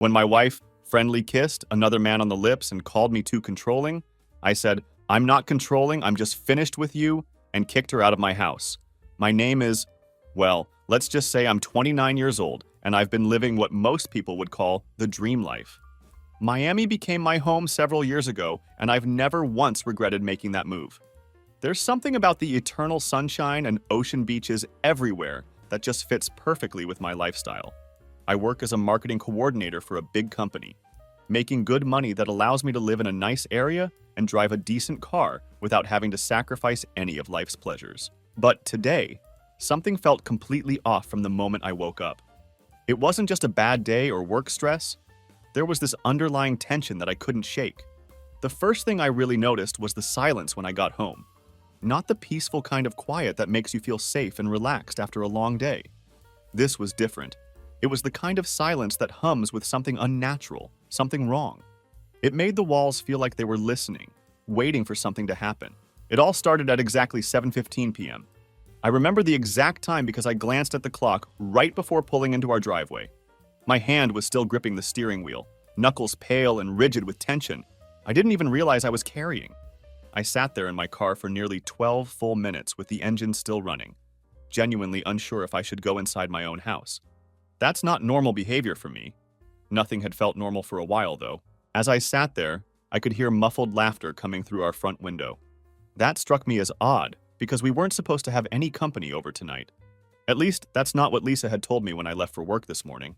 When my wife friendly kissed another man on the lips and called me too controlling, I said, "I'm not controlling, I'm just finished with you," and kicked her out of my house. My name is, well, let's just say I'm 29 years old, and I've been living what most people would call the dream life. Miami became my home several years ago, and I've never once regretted making that move. There's something about the eternal sunshine and ocean beaches everywhere that just fits perfectly with my lifestyle. I work as a marketing coordinator for a big company, making good money that allows me to live in a nice area and drive a decent car without having to sacrifice any of life's pleasures. But today, something felt completely off from the moment I woke up. It wasn't just a bad day or work stress. There was this underlying tension that I couldn't shake. The first thing I really noticed was the silence when I got home. Not the peaceful kind of quiet that makes you feel safe and relaxed after a long day. This was different. It was the kind of silence that hums with something unnatural, something wrong. It made the walls feel like they were listening, waiting for something to happen. It all started at exactly 7:15 p.m. I remember the exact time because I glanced at the clock right before pulling into our driveway. My hand was still gripping the steering wheel, knuckles pale and rigid with tension. I didn't even realize I was carrying. I sat there in my car for nearly 12 full minutes with the engine still running, genuinely unsure if I should go inside my own house. That's not normal behavior for me. Nothing had felt normal for a while, though. As I sat there, I could hear muffled laughter coming through our front window. That struck me as odd, because we weren't supposed to have any company over tonight. At least, that's not what Lisa had told me when I left for work this morning.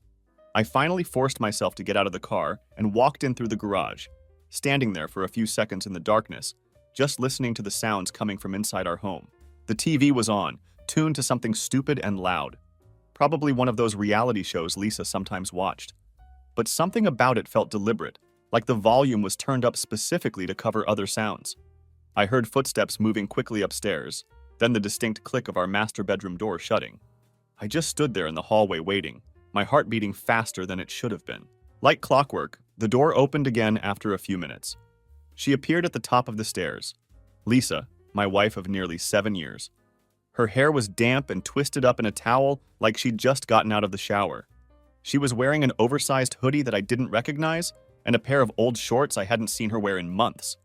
I finally forced myself to get out of the car and walked in through the garage, standing there for a few seconds in the darkness, just listening to the sounds coming from inside our home. The TV was on, tuned to something stupid and loud. Probably one of those reality shows Lisa sometimes watched. But something about it felt deliberate, like the volume was turned up specifically to cover other sounds. I heard footsteps moving quickly upstairs, then the distinct click of our master bedroom door shutting. I just stood there in the hallway waiting, my heart beating faster than it should have been. Like clockwork, the door opened again after a few minutes. She appeared at the top of the stairs. Lisa, my wife of nearly 7 years. Her hair was damp and twisted up in a towel like she'd just gotten out of the shower. She was wearing an oversized hoodie that I didn't recognize and a pair of old shorts I hadn't seen her wear in months.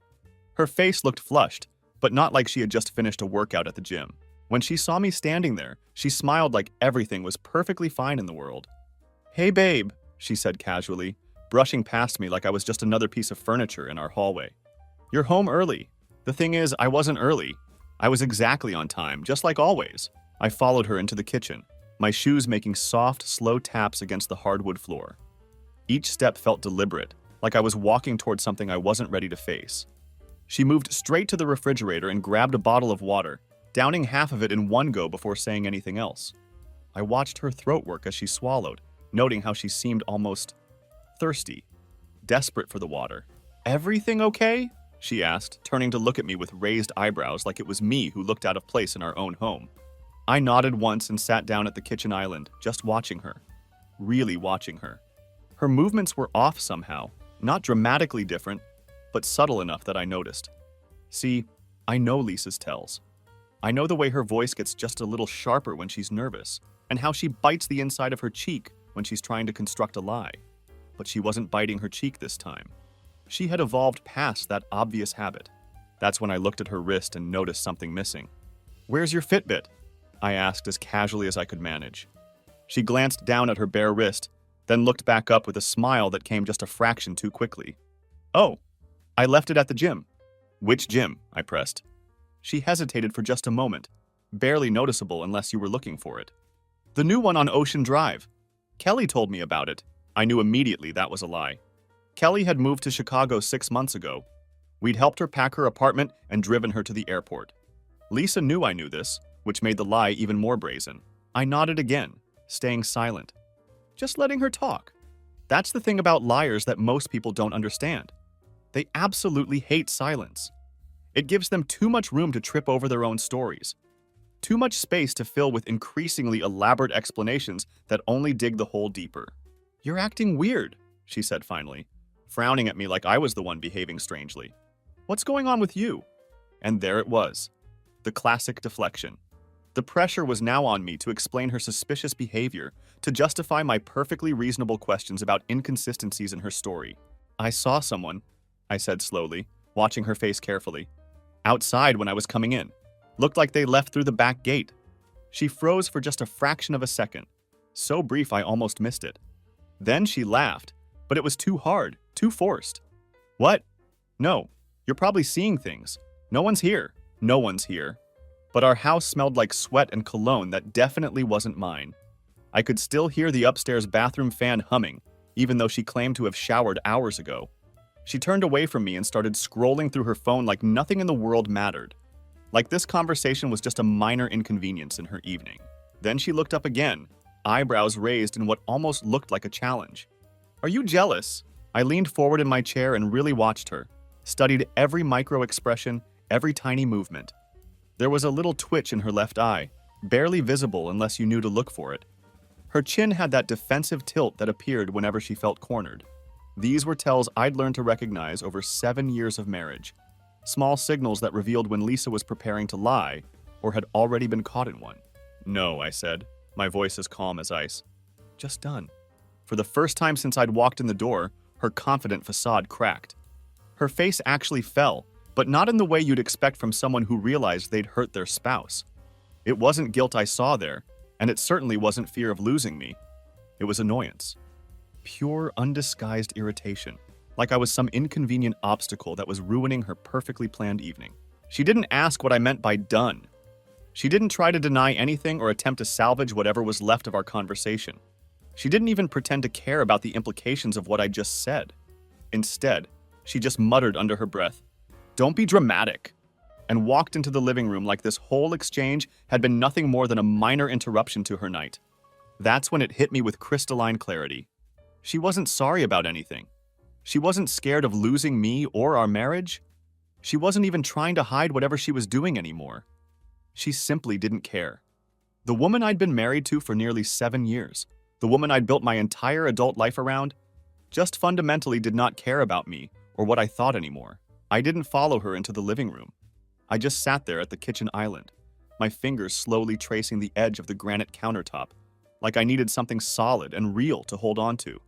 Her face looked flushed, but not like she had just finished a workout at the gym. When she saw me standing there, she smiled like everything was perfectly fine in the world. "Hey babe," she said casually, brushing past me like I was just another piece of furniture in our hallway. "You're home early." The thing is, I wasn't early. I was exactly on time, just like always. I followed her into the kitchen, my shoes making soft, slow taps against the hardwood floor. Each step felt deliberate, like I was walking toward something I wasn't ready to face. She moved straight to the refrigerator and grabbed a bottle of water, downing half of it in one go before saying anything else. I watched her throat work as she swallowed, noting how she seemed almost thirsty, desperate for the water. "Everything okay?" she asked, turning to look at me with raised eyebrows like it was me who looked out of place in our own home. I nodded once and sat down at the kitchen island, just watching her. Really watching her. Her movements were off somehow, not dramatically different, but subtle enough that I noticed. See, I know Lisa's tells. I know the way her voice gets just a little sharper when she's nervous, and how she bites the inside of her cheek when she's trying to construct a lie. But she wasn't biting her cheek this time. She had evolved past that obvious habit. That's when I looked at her wrist and noticed something missing. "Where's your Fitbit?" I asked as casually as I could manage. She glanced down at her bare wrist, then looked back up with a smile that came just a fraction too quickly. "Oh, I left it at the gym." "Which gym?" I pressed. She hesitated for just a moment, barely noticeable unless you were looking for it. "The new one on Ocean Drive. Kelly told me about it." I knew immediately that was a lie. Kelly had moved to Chicago 6 months ago. We'd helped her pack her apartment and driven her to the airport. Lisa knew I knew this, which made the lie even more brazen. I nodded again, staying silent. Just letting her talk. That's the thing about liars that most people don't understand. They absolutely hate silence. It gives them too much room to trip over their own stories. Too much space to fill with increasingly elaborate explanations that only dig the hole deeper. "You're acting weird," she said finally, frowning at me like I was the one behaving strangely. "What's going on with you?" And there it was. The classic deflection. The pressure was now on me to explain her suspicious behavior, to justify my perfectly reasonable questions about inconsistencies in her story. I saw someone, I said slowly, watching her face carefully. Outside when I was coming in. Looked like they left through the back gate. She froze for just a fraction of a second. So brief I almost missed it. Then she laughed, but it was too hard, too forced. What? No, you're probably seeing things. No one's here. No one's here. But our house smelled like sweat and cologne that definitely wasn't mine. I could still hear the upstairs bathroom fan humming, even though she claimed to have showered hours ago. She turned away from me and started scrolling through her phone like nothing in the world mattered. Like this conversation was just a minor inconvenience in her evening. Then she looked up again, eyebrows raised in what almost looked like a challenge. Are you jealous? I leaned forward in my chair and really watched her, studied every micro expression, every tiny movement. There was a little twitch in her left eye, barely visible unless you knew to look for it. Her chin had that defensive tilt that appeared whenever she felt cornered. These were tells I'd learned to recognize over 7 years of marriage. Small signals that revealed when Lisa was preparing to lie or had already been caught in one. No, I said, my voice as calm as ice. Just done. For the first time since I'd walked in the door, her confident facade cracked. Her face actually fell, but not in the way you'd expect from someone who realized they'd hurt their spouse. It wasn't guilt I saw there, and it certainly wasn't fear of losing me. It was annoyance. Pure, undisguised irritation, like I was some inconvenient obstacle that was ruining her perfectly planned evening. She didn't ask what I meant by done. She didn't try to deny anything or attempt to salvage whatever was left of our conversation. She didn't even pretend to care about the implications of what I just said. Instead, she just muttered under her breath, "Don't be dramatic," and walked into the living room like this whole exchange had been nothing more than a minor interruption to her night. That's when it hit me with crystalline clarity. She wasn't sorry about anything. She wasn't scared of losing me or our marriage. She wasn't even trying to hide whatever she was doing anymore. She simply didn't care. The woman I'd been married to for nearly 7 years, the woman I'd built my entire adult life around, just fundamentally did not care about me or what I thought anymore. I didn't follow her into the living room. I just sat there at the kitchen island, my fingers slowly tracing the edge of the granite countertop, like I needed something solid and real to hold on to.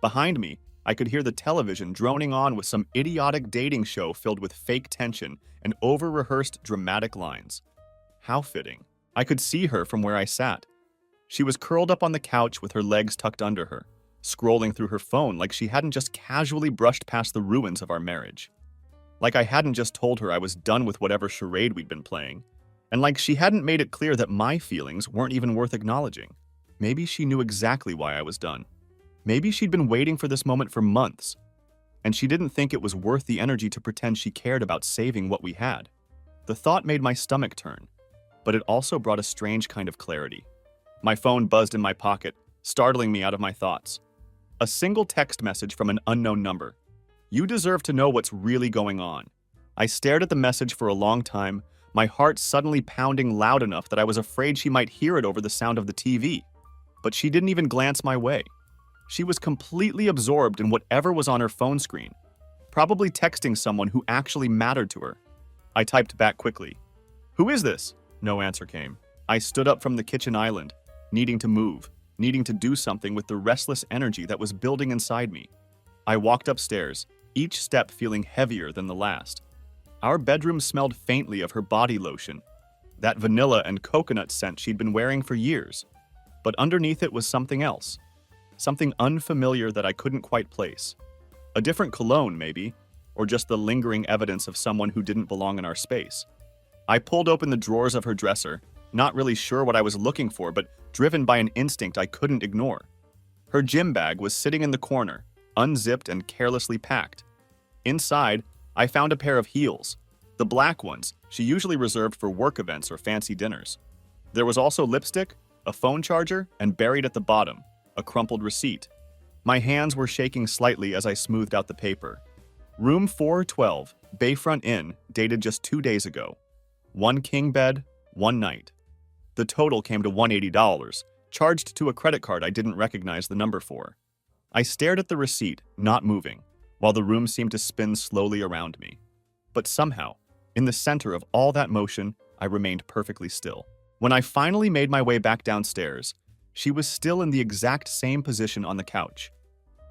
Behind me, I could hear the television droning on with some idiotic dating show filled with fake tension and over-rehearsed dramatic lines. How fitting. I could see her from where I sat. She was curled up on the couch with her legs tucked under her, scrolling through her phone like she hadn't just casually brushed past the ruins of our marriage. Like I hadn't just told her I was done with whatever charade we'd been playing, and like she hadn't made it clear that my feelings weren't even worth acknowledging. Maybe she knew exactly why I was done. Maybe she'd been waiting for this moment for months, and she didn't think it was worth the energy to pretend she cared about saving what we had. The thought made my stomach turn, but it also brought a strange kind of clarity. My phone buzzed in my pocket, startling me out of my thoughts. A single text message from an unknown number. "You deserve to know what's really going on." I stared at the message for a long time, my heart suddenly pounding loud enough that I was afraid she might hear it over the sound of the TV. But she didn't even glance my way. She was completely absorbed in whatever was on her phone screen, probably texting someone who actually mattered to her. I typed back quickly. "Who is this?" No answer came. I stood up from the kitchen island, needing to move, needing to do something with the restless energy that was building inside me. I walked upstairs, each step feeling heavier than the last. Our bedroom smelled faintly of her body lotion, that vanilla and coconut scent she'd been wearing for years. But underneath it was something else. Something unfamiliar that I couldn't quite place. A different cologne, maybe, or just the lingering evidence of someone who didn't belong in our space. I pulled open the drawers of her dresser, not really sure what I was looking for, but driven by an instinct I couldn't ignore. Her gym bag was sitting in the corner, unzipped and carelessly packed. Inside, I found a pair of heels, the black ones she usually reserved for work events or fancy dinners. There was also lipstick, a phone charger, and buried at the bottom, a crumpled receipt. My hands were shaking slightly as I smoothed out the paper. Room 412, Bayfront Inn, dated just 2 days ago. 1 king bed, 1 night. The total came to $180, charged to a credit card I didn't recognize the number for. I stared at the receipt, not moving, while the room seemed to spin slowly around me. But somehow, in the center of all that motion, I remained perfectly still. When I finally made my way back downstairs, She was still in the exact same position on the couch,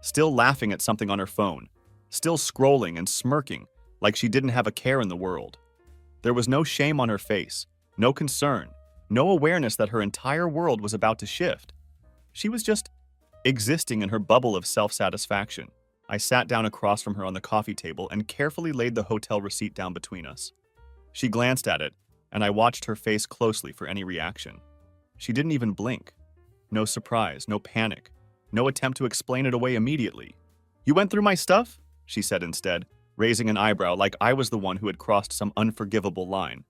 still laughing at something on her phone, still scrolling and smirking like she didn't have a care in the world. There was no shame on her face, no concern, no awareness that her entire world was about to shift. She was just existing in her bubble of self-satisfaction. I sat down across from her on the coffee table and carefully laid the hotel receipt down between us. She glanced at it, and I watched her face closely for any reaction. She didn't even blink. No surprise, no panic, no attempt to explain it away immediately. "You went through my stuff?" she said instead, raising an eyebrow like I was the one who had crossed some unforgivable line.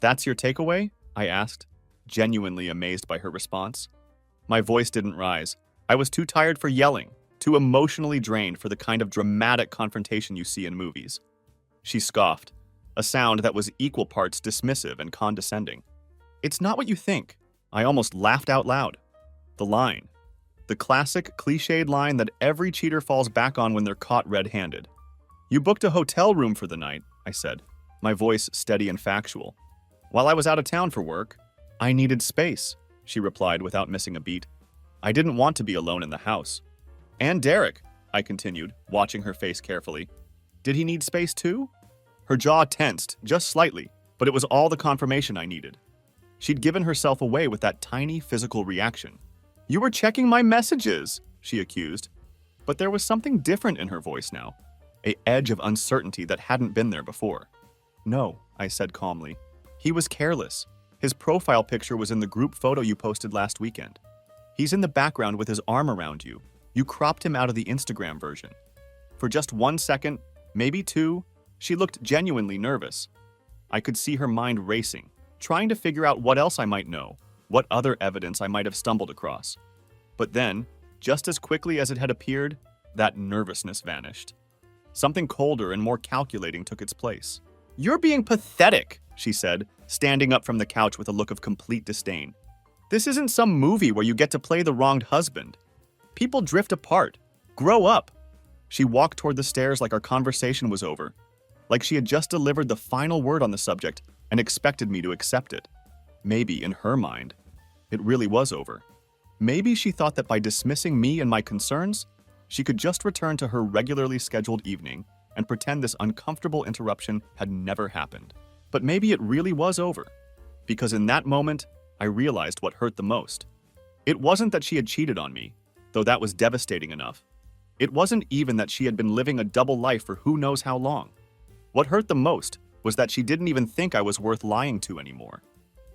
"That's your takeaway?" I asked, genuinely amazed by her response. My voice didn't rise. I was too tired for yelling, too emotionally drained for the kind of dramatic confrontation you see in movies. She scoffed, a sound that was equal parts dismissive and condescending. "It's not what you think." I almost laughed out loud. The line. The classic, cliched line that every cheater falls back on when they're caught red-handed. "You booked a hotel room for the night," I said, my voice steady and factual. "While I was out of town for work, I needed space," she replied without missing a beat. "I didn't want to be alone in the house." "And Derek," I continued, watching her face carefully. "Did he need space too?" Her jaw tensed, just slightly, but it was all the confirmation I needed. She'd given herself away with that tiny physical reaction. "You were checking my messages," she accused. But there was something different in her voice now, an edge of uncertainty that hadn't been there before. "No," I said calmly. "He was careless. His profile picture was in the group photo you posted last weekend. He's in the background with his arm around you. You cropped him out of the Instagram version." For just 1 second, maybe 2, she looked genuinely nervous. I could see her mind racing, trying to figure out what else I might know, what other evidence I might have stumbled across. But then, just as quickly as it had appeared, that nervousness vanished. Something colder and more calculating took its place. "You're being pathetic," she said, standing up from the couch with a look of complete disdain. "This isn't some movie where you get to play the wronged husband. People drift apart. Grow up." She walked toward the stairs like our conversation was over, like she had just delivered the final word on the subject and expected me to accept it. Maybe, in her mind, it really was over. Maybe she thought that by dismissing me and my concerns, she could just return to her regularly scheduled evening and pretend this uncomfortable interruption had never happened. But maybe it really was over, because in that moment, I realized what hurt the most. It wasn't that she had cheated on me, though that was devastating enough. It wasn't even that she had been living a double life for who knows how long. What hurt the most was that she didn't even think I was worth lying to anymore.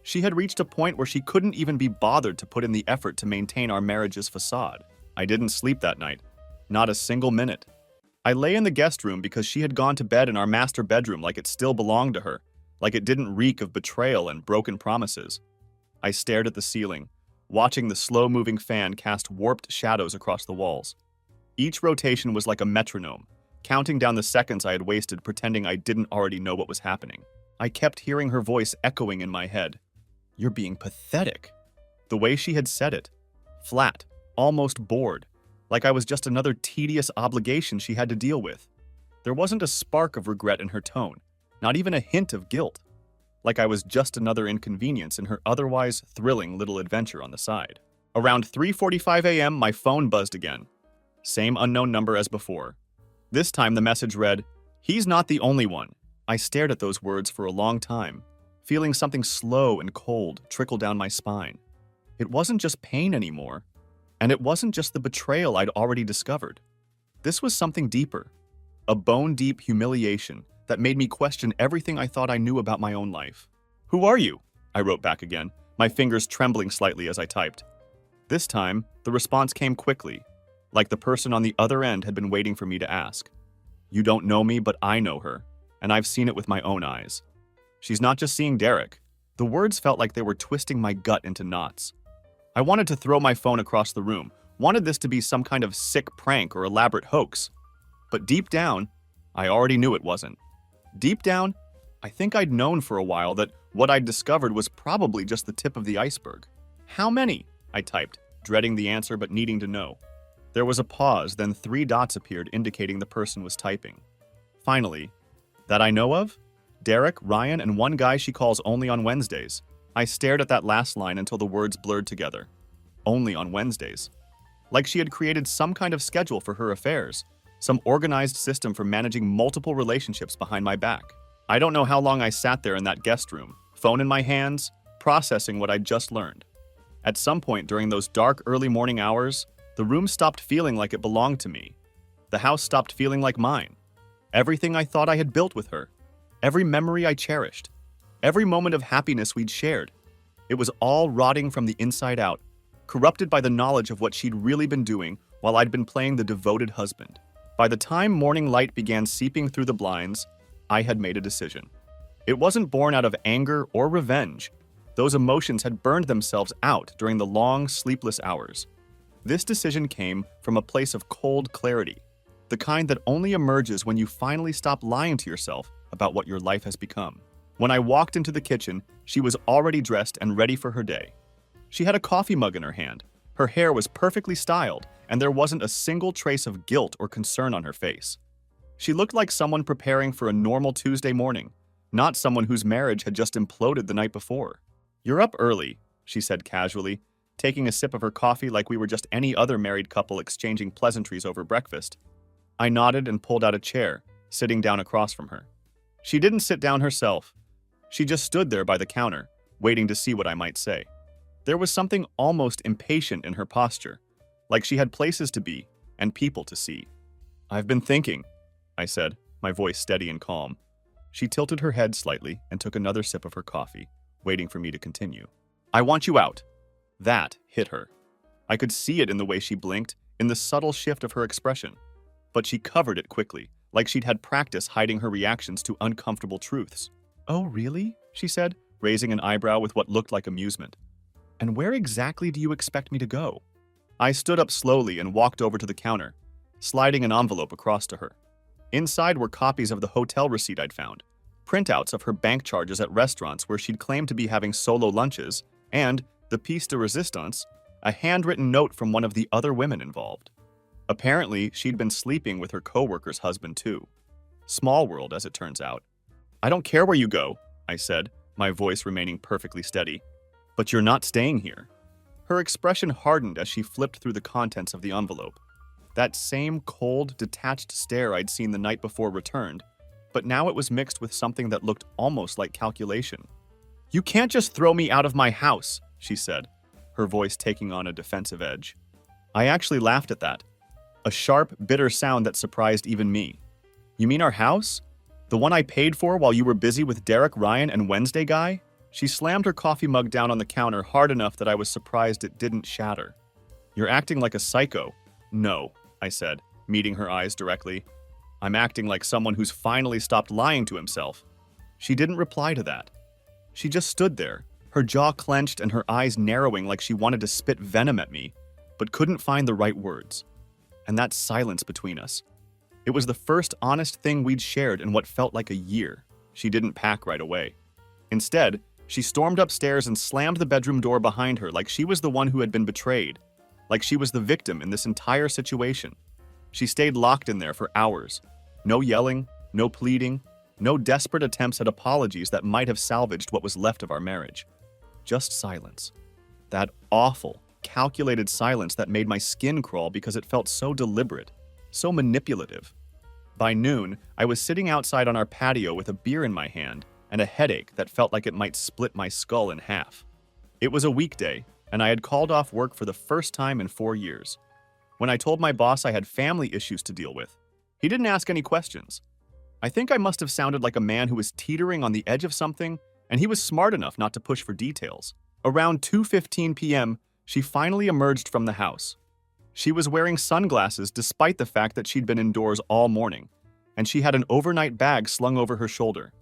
She had reached a point where she couldn't even be bothered to put in the effort to maintain our marriage's facade. I didn't sleep that night. Not a single minute. I lay in the guest room because she had gone to bed in our master bedroom like it still belonged to her, like it didn't reek of betrayal and broken promises. I stared at the ceiling, watching the slow-moving fan cast warped shadows across the walls. Each rotation was like a metronome, counting down the seconds I had wasted pretending I didn't already know what was happening. I kept hearing her voice echoing in my head. "You're being pathetic." The way she had said it. Flat, almost bored, like I was just another tedious obligation she had to deal with. There wasn't a spark of regret in her tone, not even a hint of guilt. Like I was just another inconvenience in her otherwise thrilling little adventure on the side. Around 3:45 a.m., my phone buzzed again. Same unknown number as before. This time the message read, "He's not the only one." I stared at those words for a long time, feeling something slow and cold trickle down my spine. It wasn't just pain anymore, and it wasn't just the betrayal I'd already discovered. This was something deeper, a bone-deep humiliation that made me question everything I thought I knew about my own life. "Who are you?" I wrote back again, my fingers trembling slightly as I typed. This time, the response came quickly, like the person on the other end had been waiting for me to ask. "You don't know me, but I know her, and I've seen it with my own eyes. She's not just seeing Derek." The words felt like they were twisting my gut into knots. I wanted to throw my phone across the room, wanted this to be some kind of sick prank or elaborate hoax. But deep down, I already knew it wasn't. Deep down, I think I'd known for a while that what I'd discovered was probably just the tip of the iceberg. "How many?" I typed, dreading the answer but needing to know. There was a pause, then 3 dots appeared indicating the person was typing. Finally, "That I know of? Derek, Ryan, and one guy she calls only on Wednesdays." I stared at that last line until the words blurred together. only on Wednesdays. Like she had created some kind of schedule for her affairs, some organized system for managing multiple relationships behind my back. I don't know how long I sat there in that guest room, phone in my hands, processing what I'd just learned. At some point during those dark early morning hours, the room stopped feeling like it belonged to me. The house stopped feeling like mine. Everything I thought I had built with her, every memory I cherished, every moment of happiness we'd shared, it was all rotting from the inside out, corrupted by the knowledge of what she'd really been doing while I'd been playing the devoted husband. By the time morning light began seeping through the blinds, I had made a decision. It wasn't born out of anger or revenge. Those emotions had burned themselves out during the long, sleepless hours. This decision came from a place of cold clarity, the kind that only emerges when you finally stop lying to yourself about what your life has become. When I walked into the kitchen, she was already dressed and ready for her day. She had a coffee mug in her hand. Her hair was perfectly styled, and there wasn't a single trace of guilt or concern on her face. She looked like someone preparing for a normal Tuesday morning, not someone whose marriage had just imploded the night before. "You're up early," she said casually, taking a sip of her coffee like we were just any other married couple exchanging pleasantries over breakfast. I nodded and pulled out a chair, sitting down across from her. She didn't sit down herself. She just stood there by the counter, waiting to see what I might say. There was something almost impatient in her posture, like she had places to be and people to see. "I've been thinking," I said, my voice steady and calm. She tilted her head slightly and took another sip of her coffee, waiting for me to continue. "I want you out." That hit her. I could see it in the way she blinked, in the subtle shift of her expression. But she covered it quickly, like she'd had practice hiding her reactions to uncomfortable truths. "Oh, really?" she said, raising an eyebrow with what looked like amusement. "And where exactly do you expect me to go?" I stood up slowly and walked over to the counter, sliding an envelope across to her. Inside were copies of the hotel receipt I'd found, printouts of her bank charges at restaurants where she'd claimed to be having solo lunches, and, the piece de resistance, a handwritten note from one of the other women involved. Apparently, she'd been sleeping with her coworker's husband too. Small world, as it turns out. "I don't care where you go," I said, my voice remaining perfectly steady. "But you're not staying here." Her expression hardened as she flipped through the contents of the envelope. That same cold, detached stare I'd seen the night before returned, but now it was mixed with something that looked almost like calculation. "You can't just throw me out of my house," she said, her voice taking on a defensive edge. I actually laughed at that. A sharp, bitter sound that surprised even me. "You mean our house? The one I paid for while you were busy with Derek Ryan and Wednesday Guy?" She slammed her coffee mug down on the counter hard enough that I was surprised it didn't shatter. "You're acting like a psycho." "No," I said, meeting her eyes directly. "I'm acting like someone who's finally stopped lying to himself." She didn't reply to that. She just stood there, her jaw clenched and her eyes narrowing like she wanted to spit venom at me, but couldn't find the right words. And that silence between us. It was the first honest thing we'd shared in what felt like a year. She didn't pack right away. Instead, she stormed upstairs and slammed the bedroom door behind her like she was the one who had been betrayed, like she was the victim in this entire situation. She stayed locked in there for hours. No yelling, no pleading, no desperate attempts at apologies that might have salvaged what was left of our marriage. Just silence. That awful, calculated silence that made my skin crawl because it felt so deliberate, so manipulative. By noon, I was sitting outside on our patio with a beer in my hand and a headache that felt like it might split my skull in half. It was a weekday, and I had called off work for the first time in 4 years. When I told my boss I had family issues to deal with, he didn't ask any questions. I think I must have sounded like a man who was teetering on the edge of something, and he was smart enough not to push for details. Around 2:15 p.m., she finally emerged from the house. She was wearing sunglasses despite the fact that she'd been indoors all morning, and she had an overnight bag slung over her shoulder.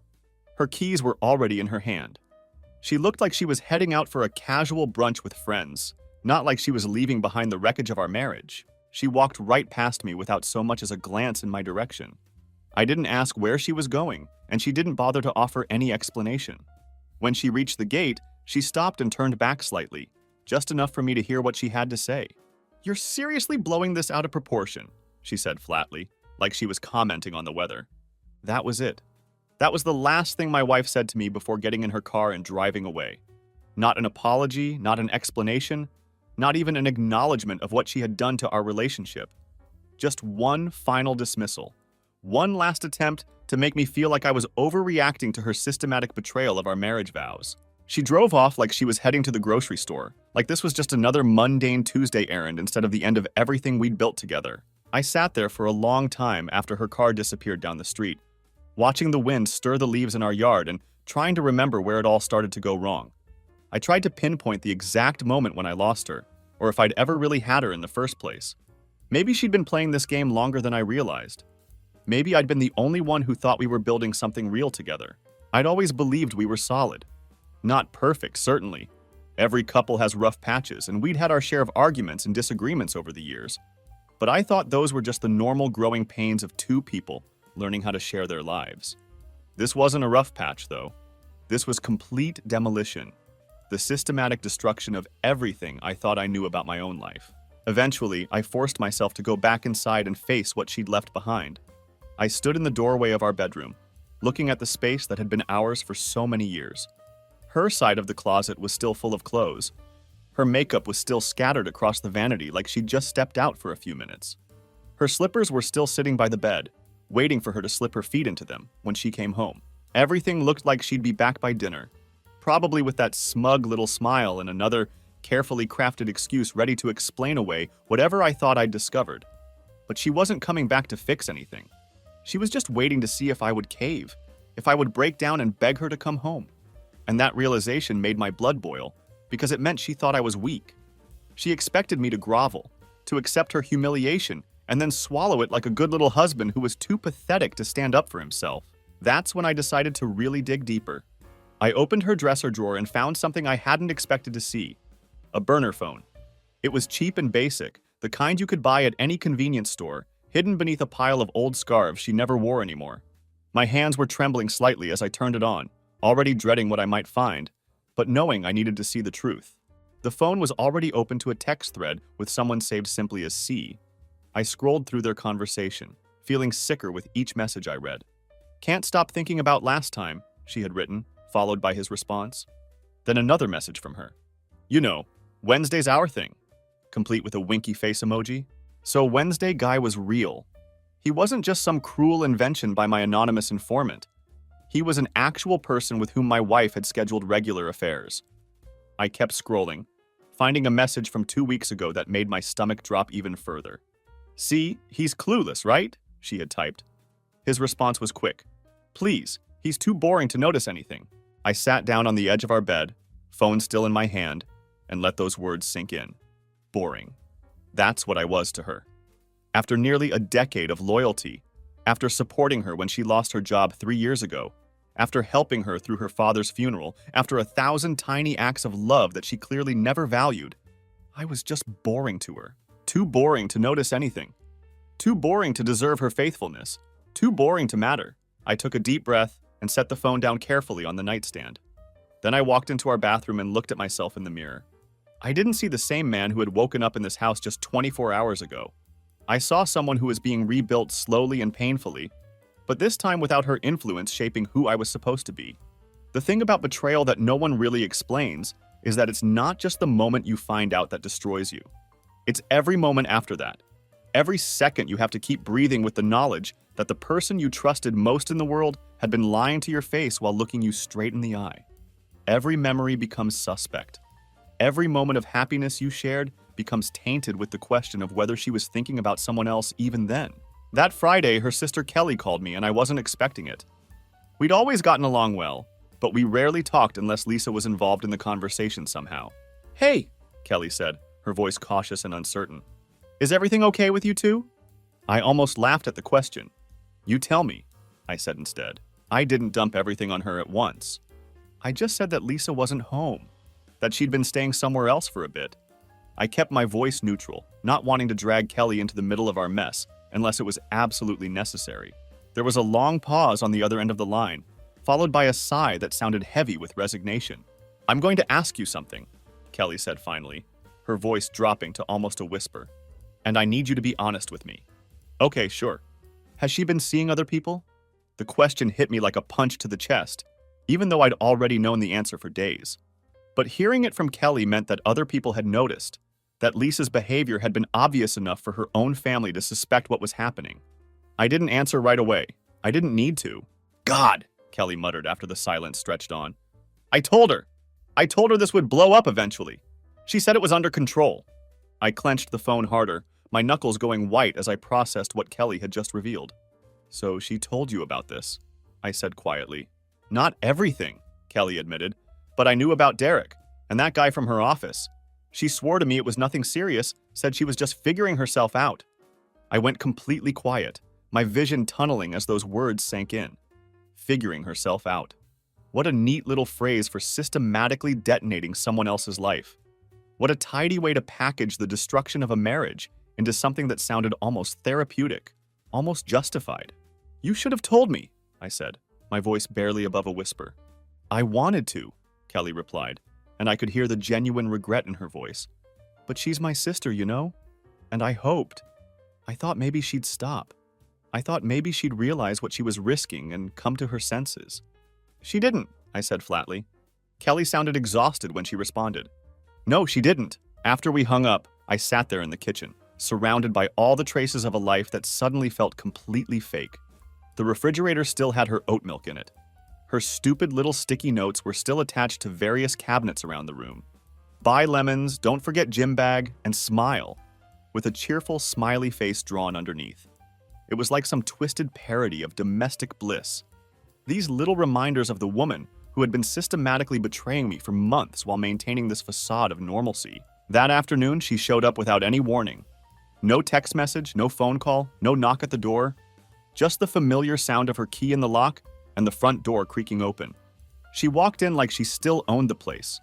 Her keys were already in her hand. She looked like she was heading out for a casual brunch with friends, not like she was leaving behind the wreckage of our marriage. She walked right past me without so much as a glance in my direction. I didn't ask where she was going, and she didn't bother to offer any explanation. When she reached the gate, she stopped and turned back slightly, just enough for me to hear what she had to say. "You're seriously blowing this out of proportion," she said flatly, like she was commenting on the weather. That was it. That was the last thing my wife said to me before getting in her car and driving away. Not an apology, not an explanation, Not even an acknowledgement of what she had done to our relationship. Just one final dismissal. One last attempt to make me feel like I was overreacting to her systematic betrayal of our marriage vows. She drove off like she was heading to the grocery store, like this was just another mundane Tuesday errand instead of the end of everything we'd built together. I sat there for a long time after her car disappeared down the street, watching the wind stir the leaves in our yard and trying to remember where it all started to go wrong. I tried to pinpoint the exact moment when I lost her, or if I'd ever really had her in the first place. Maybe she'd been playing this game longer than I realized. Maybe I'd been the only one who thought we were building something real together. I'd always believed we were solid. Not perfect, certainly. Every couple has rough patches, and we'd had our share of arguments and disagreements over the years. But I thought those were just the normal growing pains of two people learning how to share their lives. This wasn't a rough patch, though. This was complete demolition. The systematic destruction of everything I thought I knew about my own life. Eventually, I forced myself to go back inside and face what she'd left behind. I stood in the doorway of our bedroom, looking at the space that had been ours for so many years. Her side of the closet was still full of clothes. Her makeup was still scattered across the vanity like she'd just stepped out for a few minutes. Her slippers were still sitting by the bed, waiting for her to slip her feet into them when she came home. Everything looked like she'd be back by dinner, probably with that smug little smile and another carefully crafted excuse ready to explain away whatever I thought I'd discovered. But she wasn't coming back to fix anything. She was just waiting to see if I would cave, if I would break down and beg her to come home. And that realization made my blood boil, because it meant she thought I was weak. She expected me to grovel, to accept her humiliation, and then swallow it like a good little husband who was too pathetic to stand up for himself. That's when I decided to really dig deeper. I opened her dresser drawer and found something I hadn't expected to see. A burner phone. It was cheap and basic, the kind you could buy at any convenience store, hidden beneath a pile of old scarves she never wore anymore. My hands were trembling slightly as I turned it on, already dreading what I might find, but knowing I needed to see the truth. The phone was already open to a text thread with someone saved simply as C. I scrolled through their conversation, feeling sicker with each message I read. "Can't stop thinking about last time," she had written, followed by his response. Then another message from her. "You know, Wednesday's our thing," complete with a winky face emoji. So Wednesday guy was real. He wasn't just some cruel invention by my anonymous informant. He was an actual person with whom my wife had scheduled regular affairs. I kept scrolling, finding a message from 2 weeks ago that made my stomach drop even further. "See, he's clueless, right?" she had typed. His response was quick. "Please, he's too boring to notice anything." I sat down on the edge of our bed, phone still in my hand, and let those words sink in. Boring. That's what I was to her. After nearly a decade of loyalty, after supporting her when she lost her job 3 years ago, after helping her through her father's funeral, after 1,000 tiny acts of love that she clearly never valued, I was just boring to her. Too boring to notice anything. Too boring to deserve her faithfulness. Too boring to matter. I took a deep breath and set the phone down carefully on the nightstand. Then I walked into our bathroom and looked at myself in the mirror. I didn't see the same man who had woken up in this house just 24 hours ago. I saw someone who was being rebuilt slowly and painfully, but this time without her influence shaping who I was supposed to be. The thing about betrayal that no one really explains is that it's not just the moment you find out that destroys you. It's every moment after that. Every second you have to keep breathing with the knowledge that the person you trusted most in the world had been lying to your face while looking you straight in the eye. Every memory becomes suspect. Every moment of happiness you shared becomes tainted with the question of whether she was thinking about someone else even then. That Friday, her sister Kelly called me and I wasn't expecting it. We'd always gotten along well, but we rarely talked unless Lisa was involved in the conversation somehow. "Hey," Kelly said, her voice cautious and uncertain. "Is everything okay with you two?" I almost laughed at the question. "You tell me," I said instead. I didn't dump everything on her at once. I just said that Lisa wasn't home, that she'd been staying somewhere else for a bit. I kept my voice neutral, not wanting to drag Kelly into the middle of our mess unless it was absolutely necessary. There was a long pause on the other end of the line, followed by a sigh that sounded heavy with resignation. "I'm going to ask you something," Kelly said finally, her voice dropping to almost a whisper. "And I need you to be honest with me." "Okay, sure. Has she been seeing other people?" The question hit me like a punch to the chest, even though I'd already known the answer for days. But hearing it from Kelly meant that other people had noticed, that Lisa's behavior had been obvious enough for her own family to suspect what was happening. I didn't answer right away. I didn't need to. God, Kelly muttered after the silence stretched on. I told her. I told her this would blow up eventually. She said it was under control. I clenched the phone harder, my knuckles going white as I processed what Kelly had just revealed. So she told you about this, I said quietly. Not everything, Kelly admitted, but I knew about Derek and that guy from her office. She swore to me it was nothing serious, said she was just figuring herself out. I went completely quiet, my vision tunneling as those words sank in. Figuring herself out. What a neat little phrase for systematically detonating someone else's life. What a tidy way to package the destruction of a marriage into something that sounded almost therapeutic, almost justified. You should have told me, I said, my voice barely above a whisper. I wanted to, Kelly replied, and I could hear the genuine regret in her voice. But she's my sister, you know? And I hoped. I thought maybe she'd stop. I thought maybe she'd realize what she was risking and come to her senses. She didn't, I said flatly. Kelly sounded exhausted when she responded. No, she didn't. After we hung up, I sat there in the kitchen, surrounded by all the traces of a life that suddenly felt completely fake. The refrigerator still had her oat milk in it. Her stupid little sticky notes were still attached to various cabinets around the room. Buy lemons, don't forget gym bag, and smile, with a cheerful, smiley face drawn underneath. It was like some twisted parody of domestic bliss. These little reminders of the woman who had been systematically betraying me for months while maintaining this facade of normalcy. That afternoon, she showed up without any warning. No text message, no phone call, no knock at the door. Just the familiar sound of her key in the lock and the front door creaking open. She walked in like she still owned the place.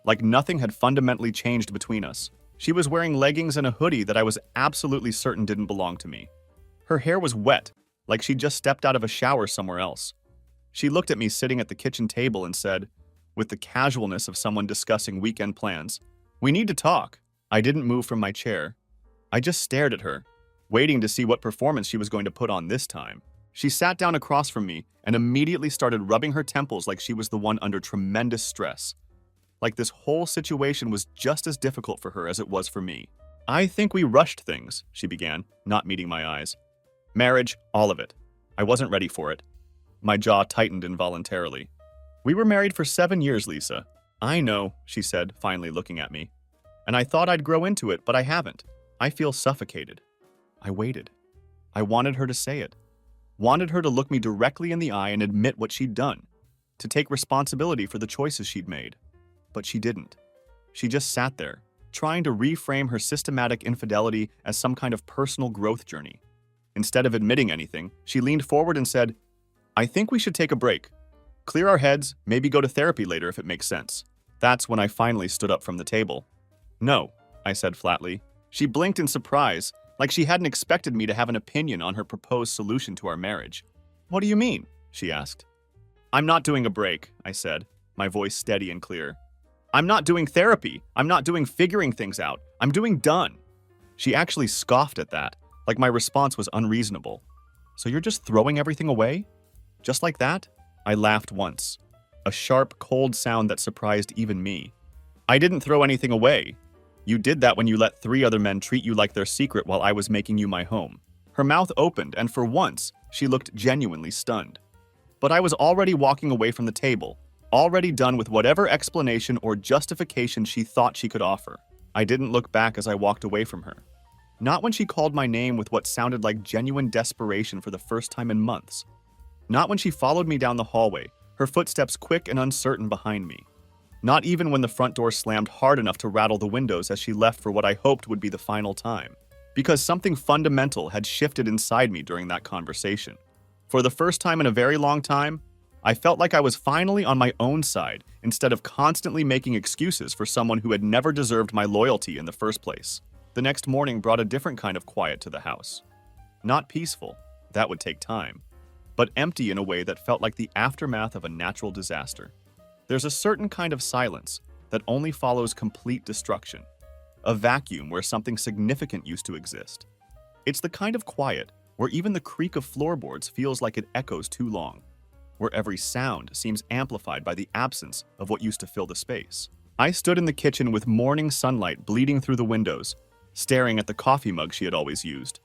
Like nothing had fundamentally changed between us. She was wearing leggings and a hoodie that I was absolutely certain didn't belong to me. Her hair was wet, like she'd just stepped out of a shower somewhere else. She looked at me sitting at the kitchen table and said, with the casualness of someone discussing weekend plans, "We need to talk." I didn't move from my chair. I just stared at her, waiting to see what performance she was going to put on this time. She sat down across from me and immediately started rubbing her temples like she was the one under tremendous stress. Like this whole situation was just as difficult for her as it was for me. I think we rushed things, she began, not meeting my eyes. Marriage, all of it. I wasn't ready for it. My jaw tightened involuntarily. We were married for 7 years, Lisa. I know, she said, finally looking at me. And I thought I'd grow into it, but I haven't. I feel suffocated. I waited. I wanted her to say it. Wanted her to look me directly in the eye and admit what she'd done. To take responsibility for the choices she'd made. But she didn't. She just sat there, trying to reframe her systematic infidelity as some kind of personal growth journey. Instead of admitting anything, she leaned forward and said, I think we should take a break. Clear our heads, maybe go to therapy later if it makes sense. That's when I finally stood up from the table. No, I said flatly. She blinked in surprise, like she hadn't expected me to have an opinion on her proposed solution to our marriage. What do you mean? She asked. I'm not doing a break, I said, my voice steady and clear. I'm not doing therapy. I'm not doing figuring things out. I'm doing done. She actually scoffed at that, like my response was unreasonable. So you're just throwing everything away? Just like that? I laughed once. A sharp, cold sound that surprised even me. I didn't throw anything away. You did that when you let 3 other men treat you like their secret while I was making you my home. Her mouth opened, and for once, she looked genuinely stunned. But I was already walking away from the table, already done with whatever explanation or justification she thought she could offer. I didn't look back as I walked away from her. Not when she called my name with what sounded like genuine desperation for the first time in months. Not when she followed me down the hallway, her footsteps quick and uncertain behind me. Not even when the front door slammed hard enough to rattle the windows as she left for what I hoped would be the final time. Because something fundamental had shifted inside me during that conversation. For the first time in a very long time, I felt like I was finally on my own side instead of constantly making excuses for someone who had never deserved my loyalty in the first place. The next morning brought a different kind of quiet to the house. Not peaceful, that would take time, but empty in a way that felt like the aftermath of a natural disaster. There's a certain kind of silence that only follows complete destruction, a vacuum where something significant used to exist. It's the kind of quiet where even the creak of floorboards feels like it echoes too long, where every sound seems amplified by the absence of what used to fill the space. I stood in the kitchen with morning sunlight bleeding through the windows, staring at the coffee mug she had always used.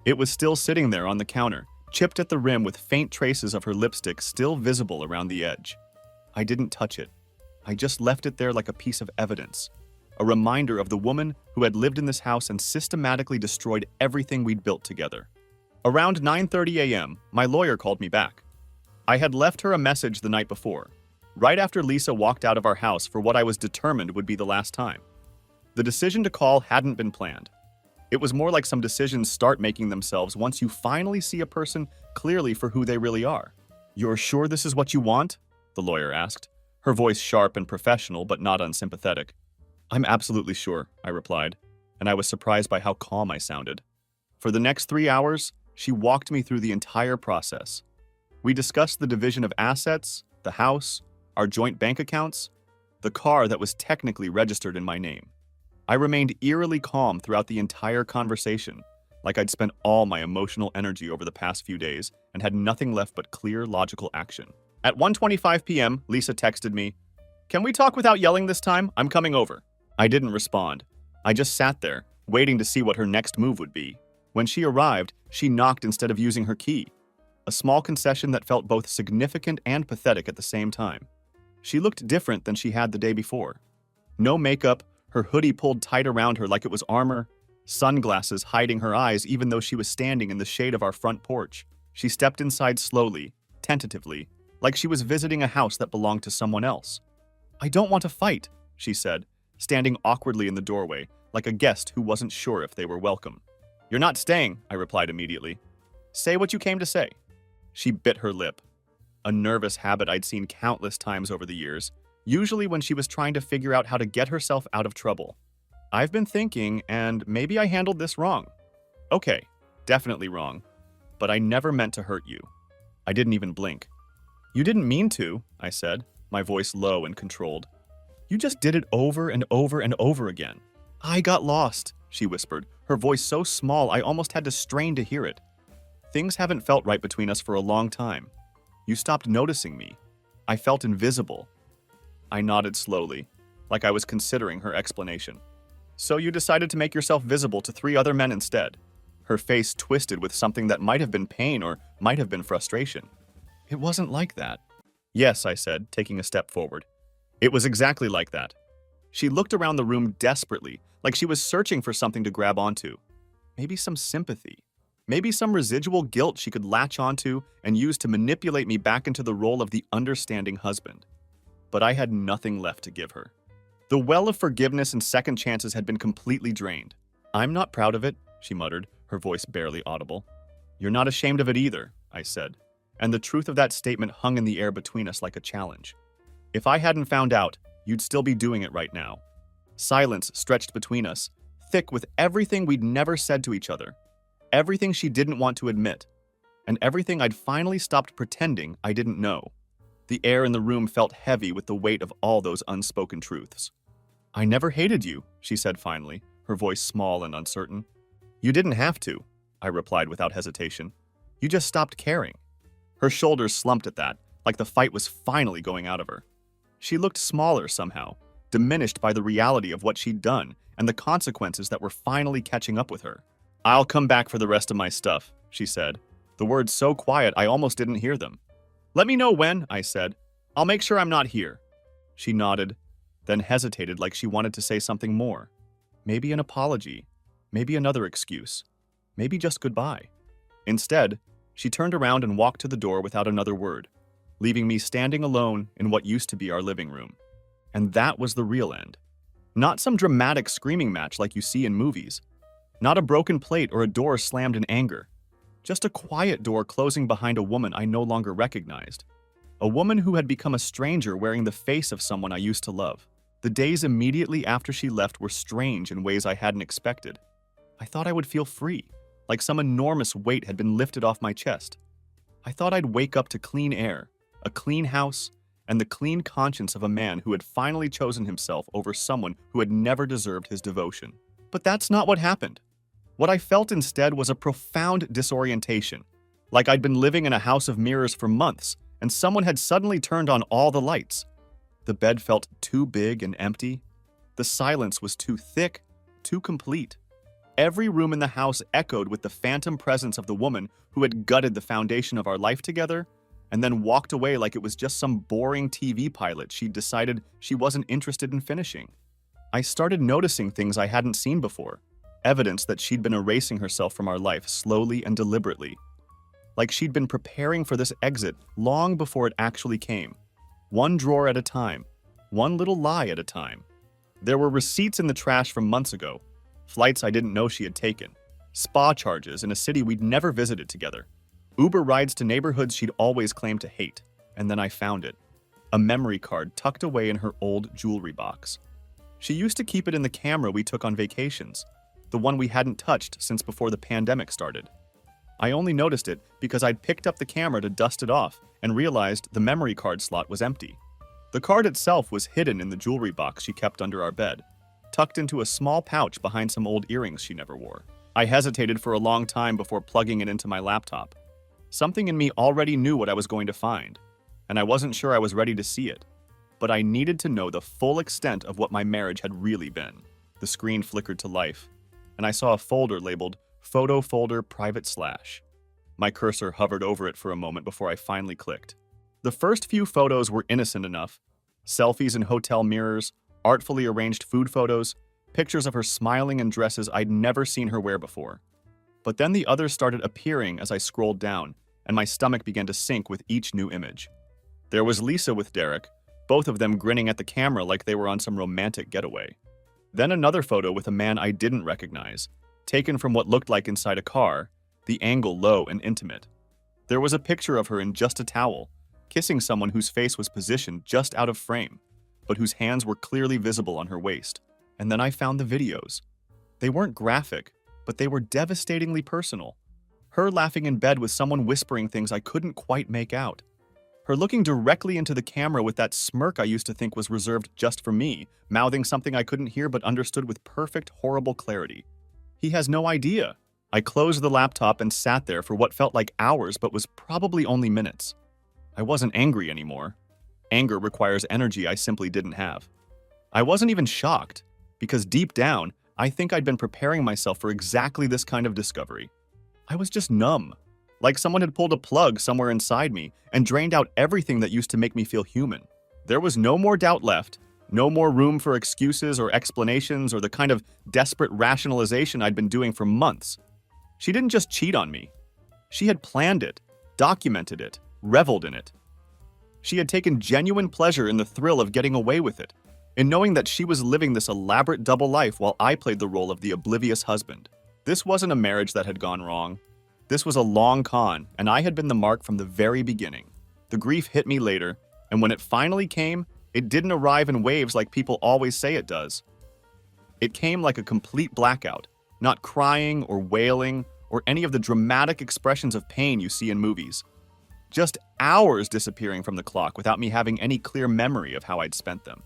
It was still sitting there on the counter, chipped at the rim with faint traces of her lipstick still visible around the edge. I didn't touch it. I just left it there like a piece of evidence, a reminder of the woman who had lived in this house and systematically destroyed everything we'd built together. Around 9:30 a.m., my lawyer called me back. I had left her a message the night before, right after Lisa walked out of our house for what I was determined would be the last time. The decision to call hadn't been planned. It was more like some decisions start making themselves once you finally see a person clearly for who they really are. "You're sure this is what you want?" the lawyer asked, her voice sharp and professional but not unsympathetic. "I'm absolutely sure," I replied, and I was surprised by how calm I sounded. For the next 3 hours, she walked me through the entire process. We discussed the division of assets, the house, our joint bank accounts, the car that was technically registered in my name. I remained eerily calm throughout the entire conversation, like I'd spent all my emotional energy over the past few days and had nothing left but clear, logical action. At 1:25 p.m., Lisa texted me, "Can we talk without yelling this time? I'm coming over." I didn't respond. I just sat there, waiting to see what her next move would be. When she arrived, she knocked instead of using her key, a small concession that felt both significant and pathetic at the same time. She looked different than she had the day before. No makeup, her hoodie pulled tight around her like it was armor, sunglasses hiding her eyes even though she was standing in the shade of our front porch. She stepped inside slowly, tentatively, like she was visiting a house that belonged to someone else. "I don't want to fight," she said, standing awkwardly in the doorway, like a guest who wasn't sure if they were welcome. "You're not staying," I replied immediately. "Say what you came to say." She bit her lip, a nervous habit I'd seen countless times over the years, usually when she was trying to figure out how to get herself out of trouble. "I've been thinking, and maybe I handled this wrong." "Okay, definitely wrong. But I never meant to hurt you." I didn't even blink. "You didn't mean to," I said, my voice low and controlled. "You just did it over and over and over again." "I got lost," she whispered, her voice so small I almost had to strain to hear it. "Things haven't felt right between us for a long time. You stopped noticing me. I felt invisible." I nodded slowly, like I was considering her explanation. "So you decided to make yourself visible to 3 other men instead." Her face twisted with something that might have been pain or might have been frustration. "It wasn't like that." "Yes," I said, taking a step forward. "It was exactly like that." She looked around the room desperately, like she was searching for something to grab onto. Maybe some sympathy. Maybe some residual guilt she could latch onto and use to manipulate me back into the role of the understanding husband. But I had nothing left to give her. The well of forgiveness and second chances had been completely drained. "I'm not proud of it," she muttered, her voice barely audible. "You're not ashamed of it either," I said, and the truth of that statement hung in the air between us like a challenge. If I hadn't found out, you'd still be doing it right now. Silence stretched between us, thick with everything we'd never said to each other, everything she didn't want to admit, and everything I'd finally stopped pretending I didn't know. The air in the room felt heavy with the weight of all those unspoken truths. "I never hated you," she said finally, her voice small and uncertain. "You didn't have to," I replied without hesitation. "You just stopped caring." Her shoulders slumped at that, like the fight was finally going out of her. She looked smaller somehow, diminished by the reality of what she'd done and the consequences that were finally catching up with her. "I'll come back for the rest of my stuff," she said, the words so quiet I almost didn't hear them. "Let me know when," I said. "I'll make sure I'm not here." She nodded, then hesitated like she wanted to say something more. Maybe an apology, maybe another excuse, maybe just goodbye. Instead, she turned around and walked to the door without another word, leaving me standing alone in what used to be our living room. And that was the real end. Not some dramatic screaming match like you see in movies. Not a broken plate or a door slammed in anger. Just a quiet door closing behind a woman I no longer recognized. A woman who had become a stranger wearing the face of someone I used to love. The days immediately after she left were strange in ways I hadn't expected. I thought I would feel free, like some enormous weight had been lifted off my chest. I thought I'd wake up to clean air, a clean house, and the clean conscience of a man who had finally chosen himself over someone who had never deserved his devotion. But that's not what happened. What I felt instead was a profound disorientation, like I'd been living in a house of mirrors for months, and someone had suddenly turned on all the lights. The bed felt too big and empty. The silence was too thick, too complete. Every room in the house echoed with the phantom presence of the woman who had gutted the foundation of our life together and then walked away like it was just some boring TV pilot she'd decided she wasn't interested in finishing. I started noticing things I hadn't seen before, evidence that she'd been erasing herself from our life slowly and deliberately. Like she'd been preparing for this exit long before it actually came. One drawer at a time, one little lie at a time. There were receipts in the trash from months ago, flights I didn't know she had taken, spa charges in a city we'd never visited together, Uber rides to neighborhoods she'd always claimed to hate, and then I found it. A memory card tucked away in her old jewelry box. She used to keep it in the camera we took on vacations, the one we hadn't touched since before the pandemic started. I only noticed it because I'd picked up the camera to dust it off and realized the memory card slot was empty. The card itself was hidden in the jewelry box she kept under our bed, tucked into a small pouch behind some old earrings she never wore. I hesitated for a long time before plugging it into my laptop. Something in me already knew what I was going to find, and I wasn't sure I was ready to see it. But I needed to know the full extent of what my marriage had really been. The screen flickered to life, and I saw a folder labeled Photo Folder Private Slash. My cursor hovered over it for a moment before I finally clicked. The first few photos were innocent enough. Selfies in hotel mirrors, artfully arranged food photos, pictures of her smiling in dresses I'd never seen her wear before. But then the others started appearing as I scrolled down, and my stomach began to sink with each new image. There was Lisa with Derek, both of them grinning at the camera like they were on some romantic getaway. Then another photo with a man I didn't recognize, taken from what looked like inside a car, the angle low and intimate. There was a picture of her in just a towel, kissing someone whose face was positioned just out of frame, but whose hands were clearly visible on her waist. And then I found the videos. They weren't graphic, but they were devastatingly personal. Her laughing in bed with someone whispering things I couldn't quite make out. Her looking directly into the camera with that smirk I used to think was reserved just for me, mouthing something I couldn't hear but understood with perfect, horrible clarity. He has no idea. I closed the laptop and sat there for what felt like hours but was probably only minutes. I wasn't angry anymore. Anger requires energy I simply didn't have. I wasn't even shocked, because deep down, I think I'd been preparing myself for exactly this kind of discovery. I was just numb, like someone had pulled a plug somewhere inside me and drained out everything that used to make me feel human. There was no more doubt left, no more room for excuses or explanations or the kind of desperate rationalization I'd been doing for months. She didn't just cheat on me. She had planned it, documented it, reveled in it. She had taken genuine pleasure in the thrill of getting away with it, in knowing that she was living this elaborate double life while I played the role of the oblivious husband. This wasn't a marriage that had gone wrong. This was a long con, and I had been the mark from the very beginning. The grief hit me later, and when it finally came, it didn't arrive in waves like people always say it does. It came like a complete blackout, not crying or wailing or any of the dramatic expressions of pain you see in movies. Just hours disappearing from the clock without me having any clear memory of how I'd spent them.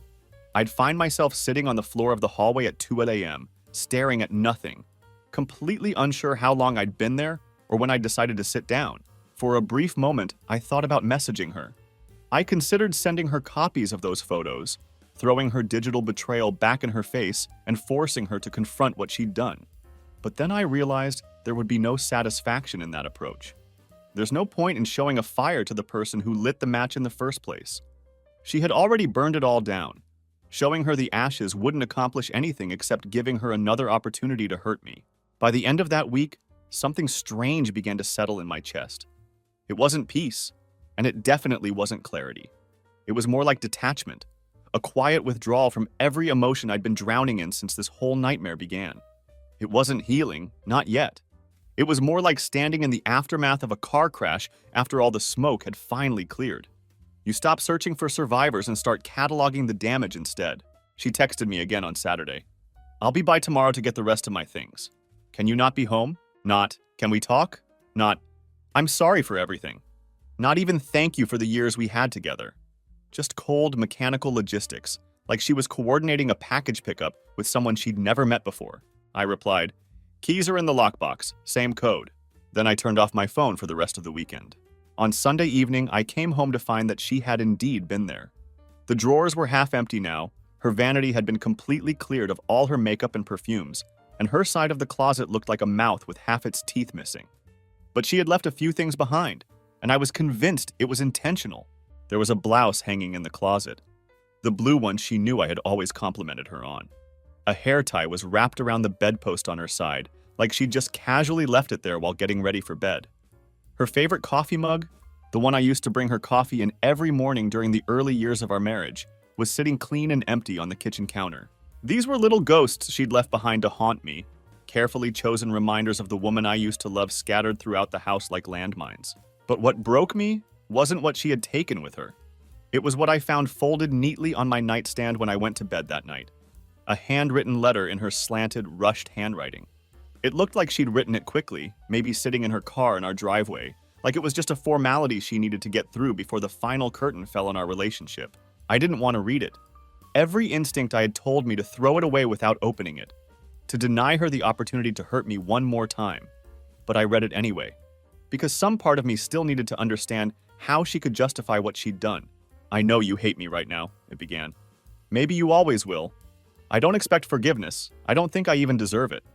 I'd find myself sitting on the floor of the hallway at 2 a.m., staring at nothing, completely unsure how long I'd been there or when I decided to sit down. For a brief moment, I thought about messaging her. I considered sending her copies of those photos, throwing her digital betrayal back in her face and forcing her to confront what she'd done. But then I realized there would be no satisfaction in that approach. There's no point in showing a fire to the person who lit the match in the first place. She had already burned it all down. Showing her the ashes wouldn't accomplish anything except giving her another opportunity to hurt me. By the end of that week, something strange began to settle in my chest. It wasn't peace, and it definitely wasn't clarity. It was more like detachment, a quiet withdrawal from every emotion I'd been drowning in since this whole nightmare began. It wasn't healing, not yet. It was more like standing in the aftermath of a car crash after all the smoke had finally cleared. You stop searching for survivors and start cataloging the damage instead. She texted me again on Saturday. I'll be by tomorrow to get the rest of my things. Can you not be home? Not, can we talk? Not, I'm sorry for everything. Not even thank you for the years we had together. Just cold mechanical logistics, like she was coordinating a package pickup with someone she'd never met before. I replied, keys are in the lockbox, same code. Then I turned off my phone for the rest of the weekend. On Sunday evening, I came home to find that she had indeed been there. The drawers were half empty now, her vanity had been completely cleared of all her makeup and perfumes, and her side of the closet looked like a mouth with half its teeth missing. But she had left a few things behind, and I was convinced it was intentional. There was a blouse hanging in the closet, the blue one she knew I had always complimented her on. A hair tie was wrapped around the bedpost on her side, like she'd just casually left it there while getting ready for bed. Her favorite coffee mug, the one I used to bring her coffee in every morning during the early years of our marriage, was sitting clean and empty on the kitchen counter. These were little ghosts she'd left behind to haunt me, carefully chosen reminders of the woman I used to love scattered throughout the house like landmines. But what broke me wasn't what she had taken with her. It was what I found folded neatly on my nightstand when I went to bed that night. A handwritten letter in her slanted, rushed handwriting. It looked like she'd written it quickly, maybe sitting in her car in our driveway, like it was just a formality she needed to get through before the final curtain fell on our relationship. I didn't want to read it. Every instinct I had told me to throw it away without opening it, to deny her the opportunity to hurt me one more time. But I read it anyway, because some part of me still needed to understand how she could justify what she'd done. "I know you hate me right now," it began. "Maybe you always will. I don't expect forgiveness. I don't think I even deserve it.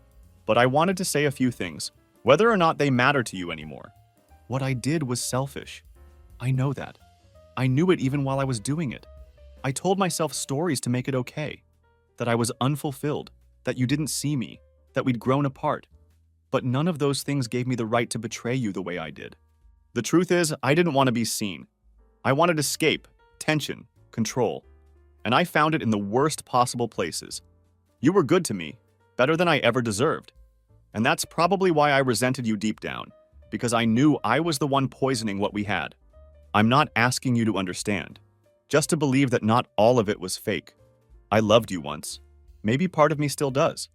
But I wanted to say a few things, whether or not they matter to you anymore. What I did was selfish. I know that. I knew it even while I was doing it. I told myself stories to make it okay. That I was unfulfilled, that you didn't see me, that we'd grown apart. But none of those things gave me the right to betray you the way I did. The truth is, I didn't want to be seen. I wanted escape, tension, control. And I found it in the worst possible places. You were good to me, better than I ever deserved. And that's probably why I resented you deep down, because I knew I was the one poisoning what we had. I'm not asking you to understand, just to believe that not all of it was fake. I loved you once. Maybe part of me still does.